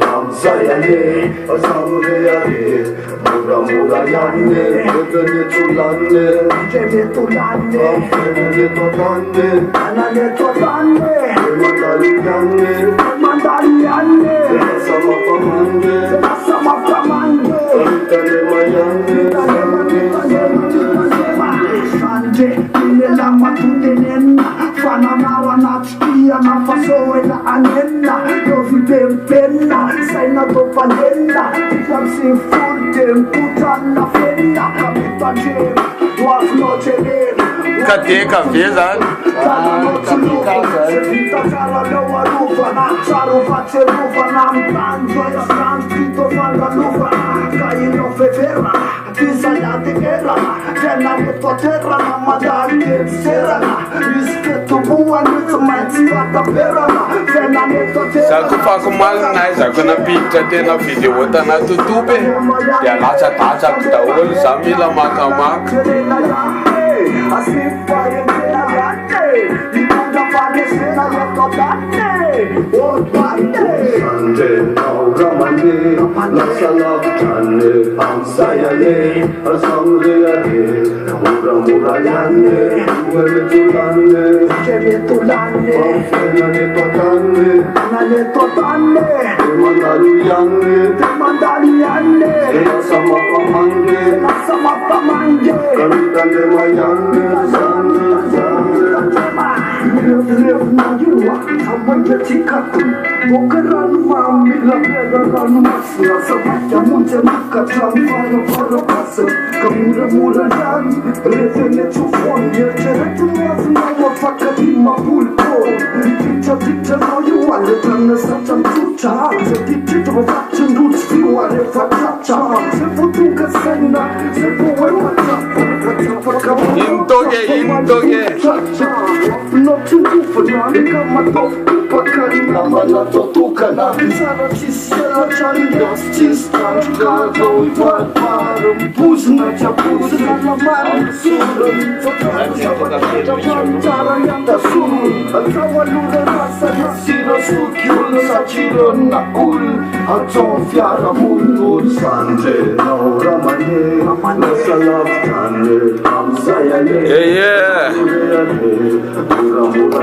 감사야네 사무해야네 무라무라야네 여전히 쫄랐네 이제는 또 났네 때문에 또 닿네 하나네 또 닿네 만다리 않네 사마파만네 Sante, nella matutenenna, fanamara natskia na fasoela anenna, dovi pempenna, sai na topanenna, si furtem putanna fenna, capita gem, doas noce nera. Cadê cabeça? Vita cara não aruva, na charuva cheruva, na manjoia santo fanga luva, caio fevera, pisaya de guerra, cena meto terra, na madari serana, rispetto buon with my spata perana, cena meto terra. Saco fa com mal na saco na pinta de na video tá na YouTube. Ya lá já tá o samila makamak. Assim vai entrare, di cosa fare se la ricordate, oh bate. Sante, auramane, la salapane, amsayane, asamreyane, muramurayane, uveretulane, cevetulane, afenane totane, anane totane, demandariane, nasamapamande, karitane mayane. Intoge. Not to do for none, come on, Pakana, Malatukana, Sarachisella, Chandas, Chistan, Chicago, Parum, Pusna, Chapuzna, Laman, Suran, Tarayanda Sun, Kawaluda Rasa, Sira Sukul, Sachiron, Nakul, Atofia, Mundur, Sanje, Ramane, Lasalav, Kane, Amsayane. Yeah. Mura mura